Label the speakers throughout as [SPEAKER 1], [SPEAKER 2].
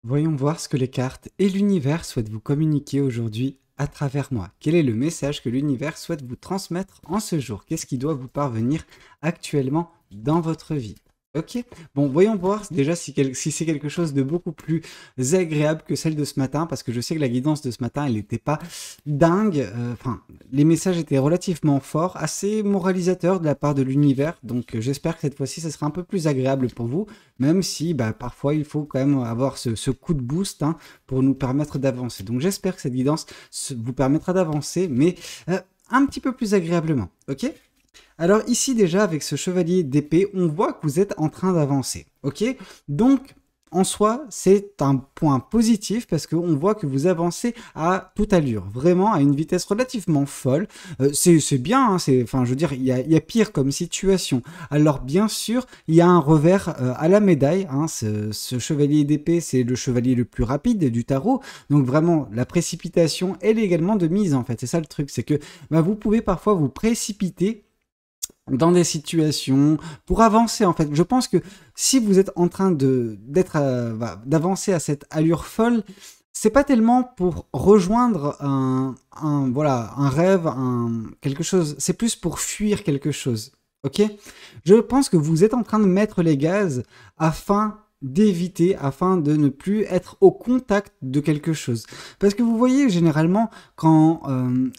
[SPEAKER 1] Voyons voir ce que les cartes et l'univers souhaitent vous communiquer aujourd'hui à travers moi. Quel est le message que l'univers souhaite vous transmettre en ce jour? Qu'est-ce qui doit vous parvenir actuellement dans votre vie? Ok. Bon, voyons voir déjà si c'est quelque chose de beaucoup plus agréable que celle de ce matin, parce que je sais que la guidance de ce matin, elle n'était pas dingue. Enfin, les messages étaient relativement forts, assez moralisateurs de la part de l'univers. Donc, j'espère que cette fois-ci, ça sera un peu plus agréable pour vous, même si bah, parfois il faut quand même avoir ce coup de boost hein, pour nous permettre d'avancer. Donc, j'espère que cette guidance vous permettra d'avancer, mais un petit peu plus agréablement. Ok? Alors ici déjà avec ce chevalier d'épée, on voit que vous êtes en train d'avancer, ok? Donc en soi, c'est un point positif parce qu'on voit que vous avancez à toute allure, vraiment à une vitesse relativement folle. C'est bien, hein, enfin, je veux dire, il y a pire comme situation. Alors bien sûr, il y a un revers à la médaille. Hein, ce chevalier d'épée, c'est le chevalier le plus rapide du tarot. Donc vraiment, la précipitation, elle est également de mise en fait. C'est ça le truc, c'est que bah, vous pouvez parfois vous précipiter dans des situations pour avancer en fait. Je pense que si vous êtes en train d'avancer à cette allure folle, c'est pas tellement pour rejoindre un rêve, quelque chose, c'est plus pour fuir quelque chose. Ok? Je pense que vous êtes en train de mettre les gaz afin de ne plus être au contact de quelque chose. Parce que vous voyez, généralement, quand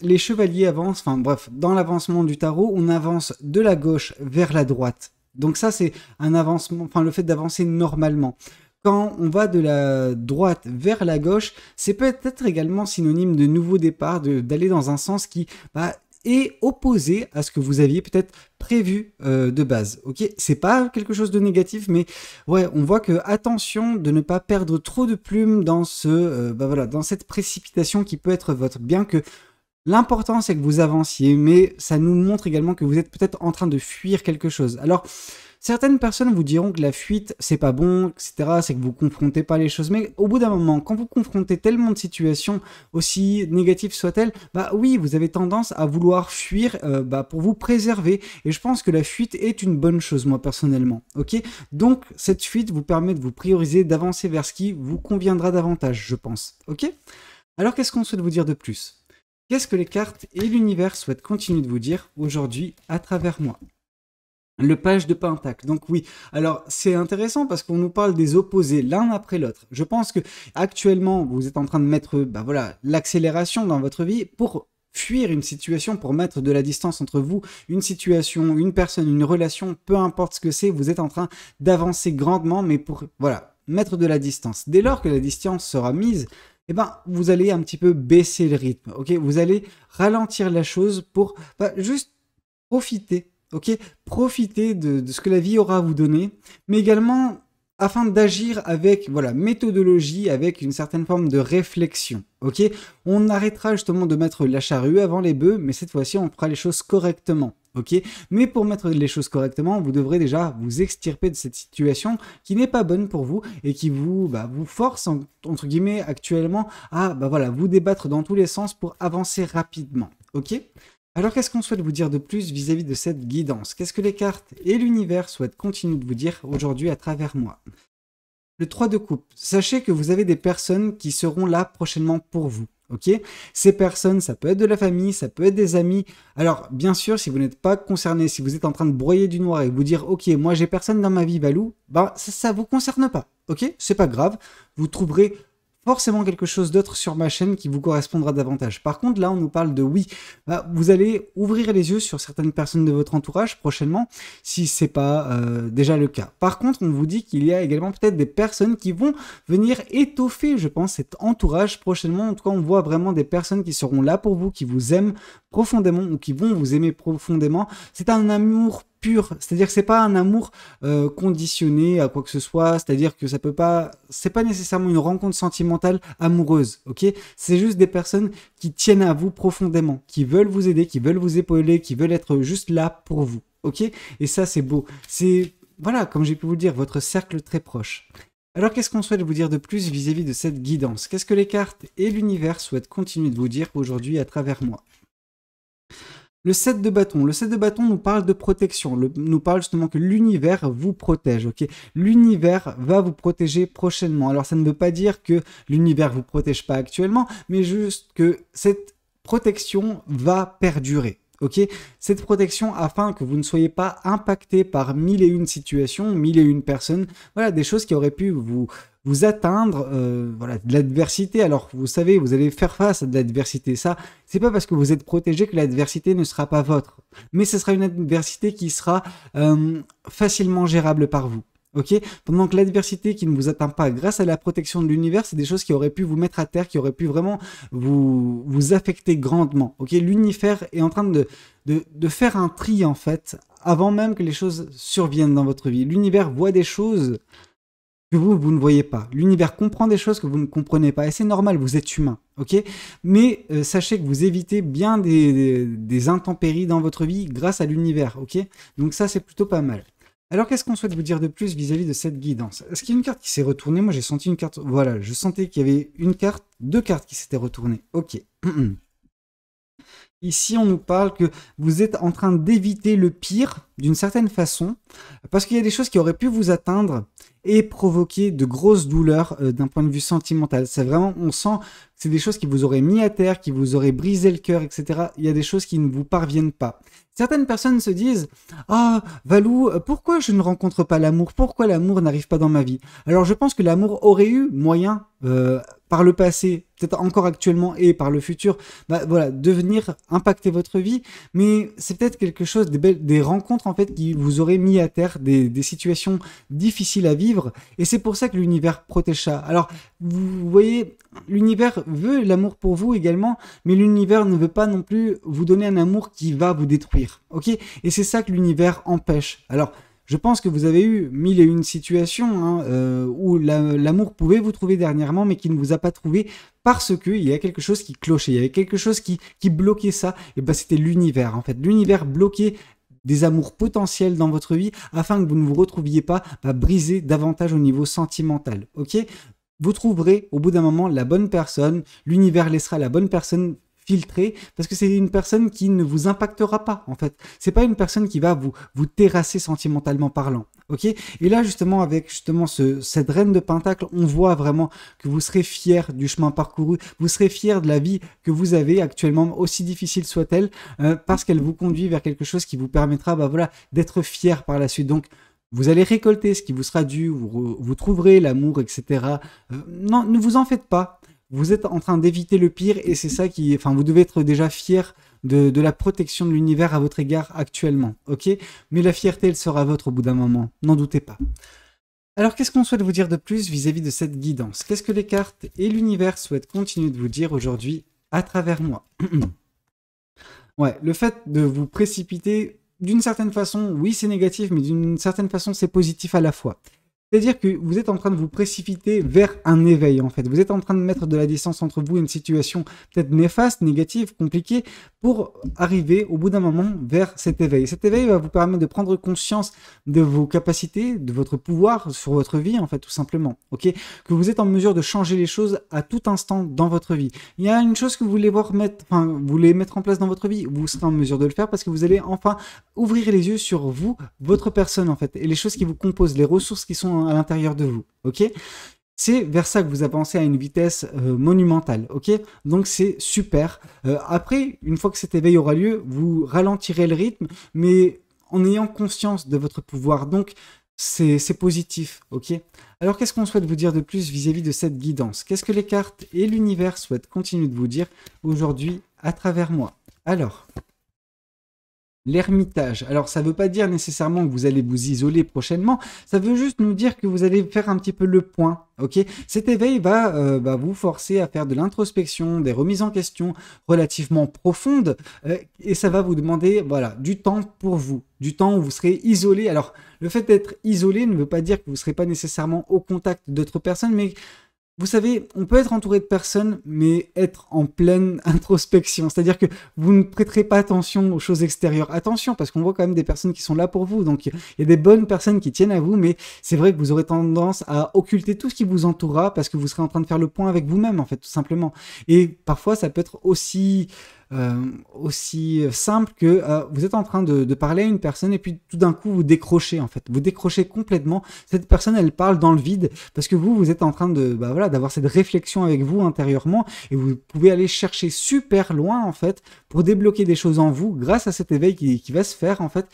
[SPEAKER 1] les chevaliers avancent, enfin bref, dans l'avancement du tarot, on avance de la gauche vers la droite. Donc ça, c'est un avancement, enfin le fait d'avancer normalement. Quand on va de la droite vers la gauche, c'est peut-être également synonyme de nouveau départ, d'aller dans un sens qui bah, est opposé à ce que vous aviez peut-être prévu de base. Ok, c'est pas quelque chose de négatif, mais ouais, on voit que attention de ne pas perdre trop de plumes dans dans cette précipitation qui peut être votre. Bien que l'important c'est que vous avanciez, mais ça nous montre également que vous êtes peut-être en train de fuir quelque chose. Alors certaines personnes vous diront que la fuite, c'est pas bon, etc. C'est que vous confrontez pas les choses. Mais au bout d'un moment, quand vous confrontez tellement de situations, aussi négatives soient-elles, bah oui, vous avez tendance à vouloir fuir pour vous préserver. Et je pense que la fuite est une bonne chose, moi, personnellement. Ok? Donc, cette fuite vous permet de vous prioriser, d'avancer vers ce qui vous conviendra davantage, je pense. Ok? Alors, qu'est-ce qu'on souhaite vous dire de plus? Qu'est-ce que les cartes et l'univers souhaitent continuer de vous dire aujourd'hui à travers moi? Le page de Pentacle. Donc oui, alors c'est intéressant parce qu'on nous parle des opposés l'un après l'autre. Je pense que actuellement vous êtes en train de mettre l'accélération dans votre vie pour fuir une situation, pour mettre de la distance entre vous, une situation, une personne, une relation, peu importe ce que c'est, vous êtes en train d'avancer grandement, mais pour mettre de la distance. Dès lors que la distance sera mise, eh ben, vous allez un petit peu baisser le rythme, ok? Vous allez ralentir la chose pour juste profiter. Ok, profitez de ce que la vie aura à vous donner, mais également afin d'agir avec méthodologie, avec une certaine forme de réflexion. Ok, on arrêtera justement de mettre la charrue avant les bœufs, mais cette fois-ci on fera les choses correctement. Ok, mais pour mettre les choses correctement, vous devrez déjà vous extirper de cette situation qui n'est pas bonne pour vous et qui vous force entre guillemets actuellement à vous débattre dans tous les sens pour avancer rapidement. Ok. Alors qu'est-ce qu'on souhaite vous dire de plus vis-à-vis de cette guidance? Qu'est-ce que les cartes et l'univers souhaitent continuer de vous dire aujourd'hui à travers moi? Le 3 de coupe. Sachez que vous avez des personnes qui seront là prochainement pour vous. Ok? Ces personnes, ça peut être de la famille, ça peut être des amis. Alors, bien sûr, si vous n'êtes pas concerné, si vous êtes en train de broyer du noir et vous dire, ok, moi j'ai personne dans ma vie, Valou, ça vous concerne pas. Ok? C'est pas grave. Vous trouverez forcément quelque chose d'autre sur ma chaîne qui vous correspondra davantage. Par contre, là, on nous parle de oui, vous allez ouvrir les yeux sur certaines personnes de votre entourage prochainement, si c'est pas déjà le cas. Par contre, on vous dit qu'il y a également peut-être des personnes qui vont venir étoffer, je pense, cet entourage prochainement. En tout cas, on voit vraiment des personnes qui seront là pour vous, qui vous aiment profondément ou qui vont vous aimer profondément. C'est un amour pur, c'est-à-dire que c'est pas un amour conditionné à quoi que ce soit, c'est-à-dire que c'est pas nécessairement une rencontre sentimentale amoureuse, ok? C'est juste des personnes qui tiennent à vous profondément, qui veulent vous aider, qui veulent vous épauler, qui veulent être juste là pour vous, ok? Et ça c'est beau, c'est comme j'ai pu vous le dire, votre cercle très proche. Alors qu'est-ce qu'on souhaite vous dire de plus vis-à-vis de cette guidance? Qu'est-ce que les cartes et l'univers souhaitent continuer de vous dire aujourd'hui à travers moi? Le 7 de bâton. Le 7 de bâton nous parle de protection, nous parle justement que l'univers vous protège, ok? L'univers va vous protéger prochainement. Alors ça ne veut pas dire que l'univers vous protège pas actuellement, mais juste que cette protection va perdurer. Ok, cette protection afin que vous ne soyez pas impacté par mille et une situations, mille et une personnes, voilà, des choses qui auraient pu vous atteindre, voilà, de l'adversité. Alors, vous savez, vous allez faire face à de l'adversité. Ça, c'est pas parce que vous êtes protégé que l'adversité ne sera pas votre, mais ce sera une adversité qui sera facilement gérable par vous. Ok, pendant que l'adversité qui ne vous atteint pas grâce à la protection de l'univers, c'est des choses qui auraient pu vous mettre à terre, qui auraient pu vraiment vous affecter grandement. Ok, l'univers est en train de faire un tri en fait, avant même que les choses surviennent dans votre vie. L'univers voit des choses que vous ne voyez pas. L'univers comprend des choses que vous ne comprenez pas. Et c'est normal, vous êtes humain, ok? Mais sachez que vous évitez bien des intempéries dans votre vie grâce à l'univers, ok? Donc ça, c'est plutôt pas mal. Alors, qu'est-ce qu'on souhaite vous dire de plus vis-à-vis de cette guidance? Est-ce qu'il y a une carte qui s'est retournée? Moi, j'ai senti une carte... Voilà, je sentais qu'il y avait une carte, deux cartes qui s'étaient retournées. Ok. Ici, on nous parle que vous êtes en train d'éviter le pire d'une certaine façon, parce qu'il y a des choses qui auraient pu vous atteindre et provoquer de grosses douleurs d'un point de vue sentimental. C'est vraiment, on sent que c'est des choses qui vous auraient mis à terre, qui vous auraient brisé le cœur, etc. Il y a des choses qui ne vous parviennent pas. Certaines personnes se disent « Ah, Valou, pourquoi je ne rencontre pas l'amour? Pourquoi l'amour n'arrive pas dans ma vie ?» Alors, je pense que l'amour aurait eu moyen, par le passé, peut-être encore actuellement et par le futur, voilà, de venir impacter votre vie, mais c'est peut-être quelque chose, des rencontres en fait qui vous auraient mis à terre, des situations difficiles à vivre, et c'est pour ça que l'univers protège ça. Alors, vous voyez, l'univers veut l'amour pour vous également, mais l'univers ne veut pas non plus vous donner un amour qui va vous détruire, ok? Et c'est ça que l'univers empêche. Alors, je pense que vous avez eu mille et une situations où l'amour pouvait vous trouver dernièrement, mais qui ne vous a pas trouvé parce qu'il y a quelque chose qui clochait, il y avait quelque chose qui bloquait ça, et ben c'était l'univers en fait. L'univers bloquait des amours potentiels dans votre vie afin que vous ne vous retrouviez pas brisé davantage au niveau sentimental, ok? Vous trouverez au bout d'un moment la bonne personne, l'univers laissera la bonne personne filtrer, parce que c'est une personne qui ne vous impactera pas, en fait. C'est pas une personne qui va vous terrasser sentimentalement parlant, ok? Et là, justement, avec cette reine de Pentacle, on voit vraiment que vous serez fier du chemin parcouru, vous serez fier de la vie que vous avez actuellement, aussi difficile soit-elle, parce qu'elle vous conduit vers quelque chose qui vous permettra, voilà, d'être fier par la suite. Donc, vous allez récolter ce qui vous sera dû, vous trouverez l'amour, etc. Non, ne vous en faites pas. Vous êtes en train d'éviter le pire et c'est ça qui... Enfin, vous devez être déjà fier de la protection de l'univers à votre égard actuellement, ok? Mais la fierté, elle sera votre au bout d'un moment, n'en doutez pas. Alors, qu'est-ce qu'on souhaite vous dire de plus vis-à-vis de cette guidance? Qu'est-ce que les cartes et l'univers souhaitent continuer de vous dire aujourd'hui à travers moi? Ouais, le fait de vous précipiter, d'une certaine façon, oui, c'est négatif, mais d'une certaine façon, c'est positif à la fois. C'est-à-dire que vous êtes en train de vous précipiter vers un éveil, en fait. Vous êtes en train de mettre de la distance entre vous et une situation peut-être néfaste, négative, compliquée, pour arriver au bout d'un moment vers cet éveil. Cet éveil va vous permettre de prendre conscience de vos capacités, de votre pouvoir sur votre vie, en fait, tout simplement. Ok, que vous êtes en mesure de changer les choses à tout instant dans votre vie. Il y a une chose que vous voulez vous voulez mettre en place dans votre vie, vous serez en mesure de le faire parce que vous allez enfin ouvrir les yeux sur vous, votre personne, en fait, et les choses qui vous composent, les ressources qui sont à l'intérieur de vous, ok? C'est vers ça que vous avancez à une vitesse monumentale, ok? Donc c'est super. Après, une fois que cet éveil aura lieu, vous ralentirez le rythme, mais en ayant conscience de votre pouvoir. Donc c'est positif, ok? Alors qu'est-ce qu'on souhaite vous dire de plus vis-à-vis de cette guidance? Qu'est-ce que les cartes et l'univers souhaitent continuer de vous dire aujourd'hui à travers moi? Alors... l'ermitage. Alors, ça ne veut pas dire nécessairement que vous allez vous isoler prochainement. Ça veut juste nous dire que vous allez faire un petit peu le point. Ok, cet éveil va vous forcer à faire de l'introspection, des remises en question relativement profondes, et ça va vous demander, voilà, du temps pour vous, du temps où vous serez isolé. Alors, le fait d'être isolé ne veut pas dire que vous ne serez pas nécessairement au contact d'autres personnes, mais vous savez, on peut être entouré de personnes, mais être en pleine introspection. C'est-à-dire que vous ne prêterez pas attention aux choses extérieures. Attention, parce qu'on voit quand même des personnes qui sont là pour vous. Donc, il y a des bonnes personnes qui tiennent à vous, mais c'est vrai que vous aurez tendance à occulter tout ce qui vous entourera parce que vous serez en train de faire le point avec vous-même, en fait, tout simplement. Et parfois, ça peut être aussi aussi simple que vous êtes en train de parler à une personne et puis tout d'un coup vous décrochez en fait. Vous décrochez complètement. Cette personne elle parle dans le vide parce que vous êtes en train de voilà, d'avoir cette réflexion avec vous intérieurement et vous pouvez aller chercher super loin en fait pour débloquer des choses en vous grâce à cet éveil qui va se faire en fait,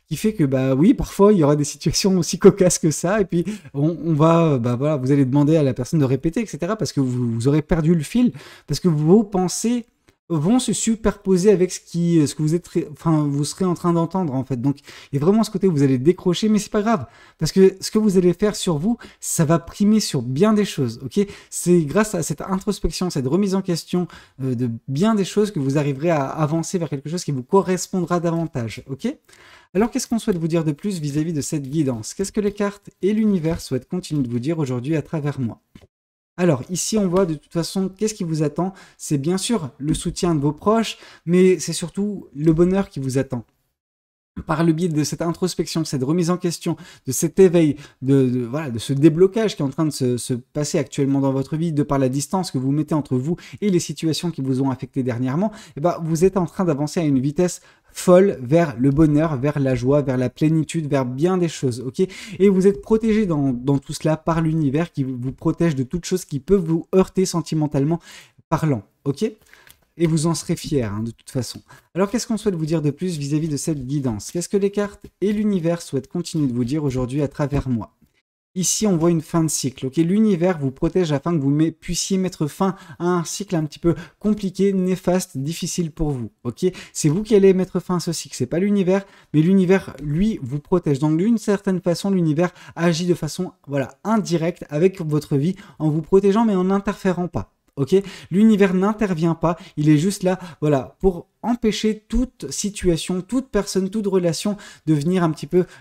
[SPEAKER 1] qui fait que oui, parfois il y aura des situations aussi cocasses que ça et puis on va voilà, vous allez demander à la personne de répéter etc parce que vous aurez perdu le fil parce que vos pensées vont se superposer avec ce que vous serez en train d'entendre en fait. Donc il y a vraiment ce côté où vous allez décrocher, mais c'est pas grave parce que ce que vous allez faire sur vous, ça va primer sur bien des choses. Ok, c'est grâce à cette introspection, cette remise en question de bien des choses que vous arriverez à avancer vers quelque chose qui vous correspondra davantage. Ok. Alors qu'est-ce qu'on souhaite vous dire de plus vis-à-vis de cette guidance? Qu'est-ce que les cartes et l'univers souhaitent continuer de vous dire aujourd'hui à travers moi? Alors, ici, on voit de toute façon, qu'est-ce qui vous attend? C'est bien sûr le soutien de vos proches, mais c'est surtout le bonheur qui vous attend. Par le biais de cette introspection, cette remise en question, de cet éveil, voilà, de ce déblocage qui est en train de se passer actuellement dans votre vie, de par la distance que vous mettez entre vous et les situations qui vous ont affecté dernièrement, vous êtes en train d'avancer à une vitesse folle vers le bonheur, vers la joie, vers la plénitude, vers bien des choses, ok? Et vous êtes protégé dans tout cela par l'univers qui vous protège de toute chose qui peut vous heurter sentimentalement parlant, ok? Et vous en serez fiers, de toute façon. Alors, qu'est-ce qu'on souhaite vous dire de plus vis-à-vis de cette guidance? Qu'est-ce que les cartes et l'univers souhaitent continuer de vous dire aujourd'hui à travers moi? Ici, on voit une fin de cycle. Ok, l'univers vous protège afin que vous puissiez mettre fin à un cycle un petit peu compliqué, néfaste, difficile pour vous. Ok, c'est vous qui allez mettre fin à ce cycle. C'est pas l'univers, mais l'univers, lui, vous protège. Donc, d'une certaine façon, l'univers agit de façon, voilà, indirecte avec votre vie en vous protégeant, mais en n'interférant pas. Ok, l'univers n'intervient pas, il est juste là, voilà, pour empêcher toute situation, toute personne, toute relation de venir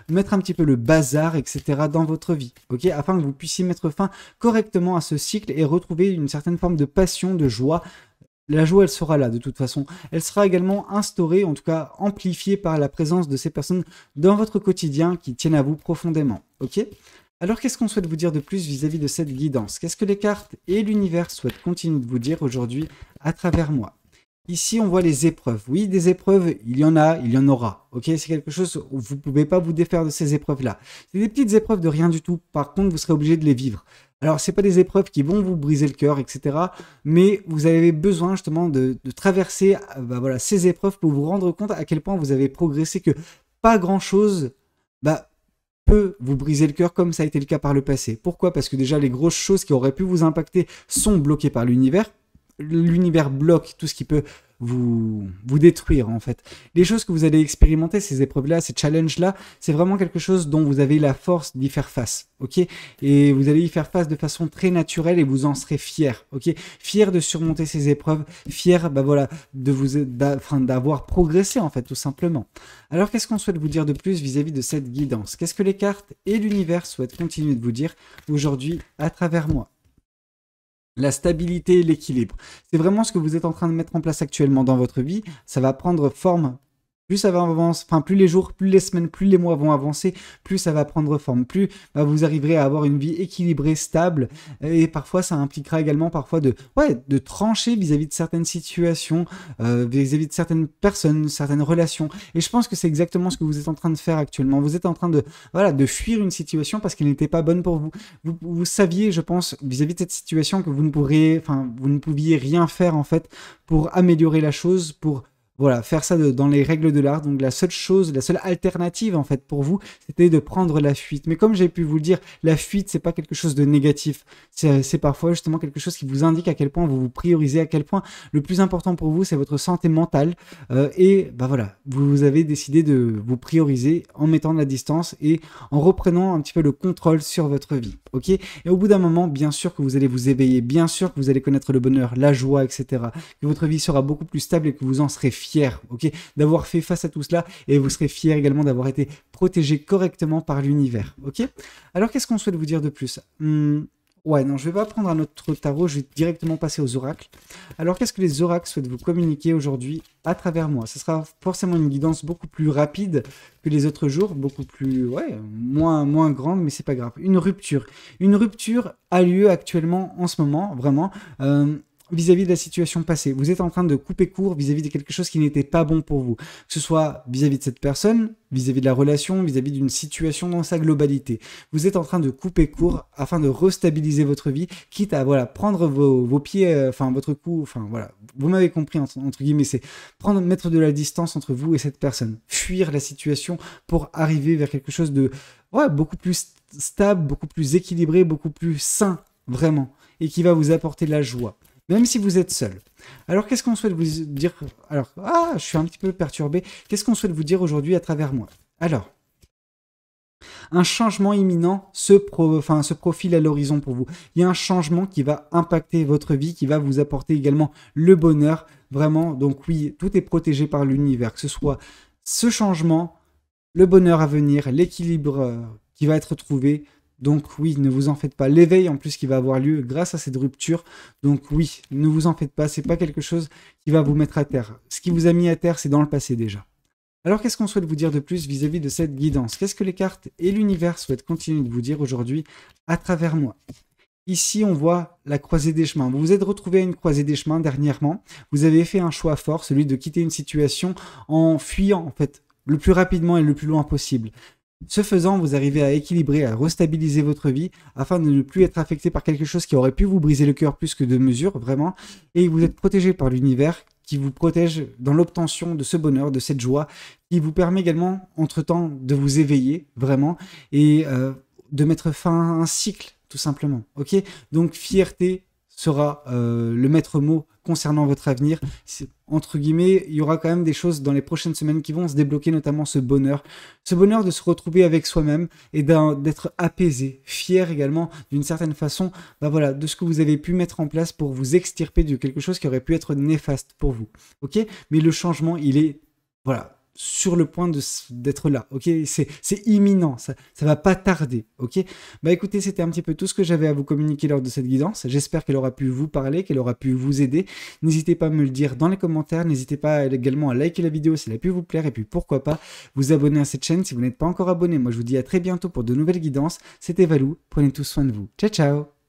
[SPEAKER 1] mettre un petit peu le bazar, etc. dans votre vie, ok, afin que vous puissiez mettre fin correctement à ce cycle et retrouver une certaine forme de passion, de joie. La joie, elle sera là de toute façon. Elle sera également instaurée, en tout cas amplifiée par la présence de ces personnes dans votre quotidien qui tiennent à vous profondément, ok. Alors, qu'est-ce qu'on souhaite vous dire de plus vis-à-vis de cette guidance? Qu'est-ce que les cartes et l'univers souhaitent continuer de vous dire aujourd'hui à travers moi? Ici, on voit les épreuves. Oui, des épreuves, il y en a, il y en aura. Ok, c'est quelque chose où vous ne pouvez pas vous défaire de ces épreuves-là. C'est des petites épreuves de rien du tout. Par contre, vous serez obligé de les vivre. Alors, ce n'est pas des épreuves qui vont vous briser le cœur, etc. Mais vous avez besoin justement de traverser voilà, ces épreuves pour vous rendre compte à quel point vous avez progressé, que pas grand-chose peut vous briser le cœur comme ça a été le cas par le passé. Pourquoi? Parce que déjà les grosses choses qui auraient pu vous impacter sont bloquées par l'univers. L'univers bloque tout ce qui peut vous détruire en fait. Les choses que vous allez expérimenter, ces épreuves-là, ces challenges-là, c'est vraiment quelque chose dont vous avez la force d'y faire face, ok? Et vous allez y faire face de façon très naturelle et vous en serez fier, ok? Fier de surmonter ces épreuves, fier, voilà, d'avoir progressé en fait, tout simplement. Alors, qu'est-ce qu'on souhaite vous dire de plus vis-à-vis de cette guidance? Qu'est-ce que les cartes et l'univers souhaitent continuer de vous dire aujourd'hui à travers moi? La stabilité et l'équilibre. C'est vraiment ce que vous êtes en train de mettre en place actuellement dans votre vie. Ça va prendre forme. Plus ça va avancer, plus les jours, plus les semaines, plus les mois vont avancer, plus ça va prendre forme, plus vous arriverez à avoir une vie équilibrée, stable, et parfois ça impliquera également parfois de trancher vis-à-vis de certaines situations, vis-à-vis de certaines personnes, certaines relations. Et je pense que c'est exactement ce que vous êtes en train de faire actuellement. Vous êtes en train de fuir une situation parce qu'elle n'était pas bonne pour vous. Vous saviez, je pense, vis-à-vis de cette situation que vous ne pouviez rien faire en fait pour améliorer la chose, pour voilà, faire ça dans les règles de l'art. Donc la seule alternative en fait pour vous, c'était de prendre la fuite. Mais comme j'ai pu vous le dire, la fuite, c'est pas quelque chose de négatif. C'est parfois justement quelque chose qui vous indique à quel point vous vous priorisez, à quel point le plus important pour vous, c'est votre santé mentale. Et voilà, vous avez décidé de vous prioriser en mettant de la distance et en reprenant un petit peu le contrôle sur votre vie. Ok? Et au bout d'un moment, bien sûr que vous allez vous éveiller, bien sûr que vous allez connaître le bonheur, la joie, etc. Que votre vie sera beaucoup plus stable et que vous en serez fier, ok, d'avoir fait face à tout cela, et vous serez fier également d'avoir été protégé correctement par l'univers, ok. Alors qu'est-ce qu'on souhaite vous dire de plus? Ouais, non, je vais pas prendre un autre tarot, je vais directement passer aux oracles. Alors qu'est-ce que les oracles souhaitent vous communiquer aujourd'hui à travers moi? Ce sera forcément une guidance beaucoup plus rapide que les autres jours, beaucoup plus, moins grande, mais c'est pas grave. Une rupture a lieu actuellement en ce moment, vraiment. vis-à-vis de la situation passée. Vous êtes en train de couper court vis-à-vis de quelque chose qui n'était pas bon pour vous. Que ce soit vis-à-vis de cette personne, vis-à-vis de la relation, vis-à-vis d'une situation dans sa globalité. Vous êtes en train de couper court afin de restabiliser votre vie, quitte à voilà, prendre vos pieds, votre cou, voilà, vous m'avez compris entre guillemets, c'est mettre de la distance entre vous et cette personne. Fuir la situation pour arriver vers quelque chose de beaucoup plus stable, beaucoup plus équilibré, beaucoup plus sain, vraiment, et qui va vous apporter de la joie. Même si vous êtes seul. Alors, qu'est-ce qu'on souhaite vous dire? Alors, je suis un petit peu perturbé. Qu'est-ce qu'on souhaite vous dire aujourd'hui à travers moi? Alors, un changement imminent se profile à l'horizon pour vous. Il y a un changement qui va impacter votre vie, qui va vous apporter également le bonheur. Vraiment, donc oui, tout est protégé par l'univers. Que ce soit ce changement, le bonheur à venir, l'équilibre qui va être trouvé. Donc oui, ne vous en faites pas. L'éveil en plus qui va avoir lieu grâce à cette rupture. Donc oui, ne vous en faites pas. C'est pas quelque chose qui va vous mettre à terre. Ce qui vous a mis à terre, c'est dans le passé déjà. Alors qu'est-ce qu'on souhaite vous dire de plus vis-à-vis de cette guidance? Qu'est-ce que les cartes et l'univers souhaitent continuer de vous dire aujourd'hui à travers moi? Ici, on voit la croisée des chemins. Vous vous êtes retrouvé à une croisée des chemins dernièrement. Vous avez fait un choix fort, celui de quitter une situation en fuyant en fait le plus rapidement et le plus loin possible. Ce faisant, vous arrivez à équilibrer, à restabiliser votre vie afin de ne plus être affecté par quelque chose qui aurait pu vous briser le cœur plus que de mesure, vraiment. Et vous êtes protégé par l'univers qui vous protège dans l'obtention de ce bonheur, de cette joie, qui vous permet également, entre-temps, de vous éveiller, vraiment, et de mettre fin à un cycle, tout simplement. Ok? Donc, fierté sera le maître mot concernant votre avenir. Entre guillemets, il y aura quand même des choses dans les prochaines semaines qui vont se débloquer, notamment ce bonheur de se retrouver avec soi-même et d'être apaisé, fier également d'une certaine façon, de ce que vous avez pu mettre en place pour vous extirper de quelque chose qui aurait pu être néfaste pour vous. Ok? Mais le changement, il est sur le point d'être là, ok? C'est imminent, ça va pas tarder, ok? Écoutez, c'était un petit peu tout ce que j'avais à vous communiquer lors de cette guidance. J'espère qu'elle aura pu vous parler, qu'elle aura pu vous aider. N'hésitez pas à me le dire dans les commentaires, n'hésitez pas également à liker la vidéo si elle a pu vous plaire, et puis pourquoi pas vous abonner à cette chaîne si vous n'êtes pas encore abonné. Moi, je vous dis à très bientôt pour de nouvelles guidances. C'était Valou, prenez tous soin de vous. Ciao, ciao!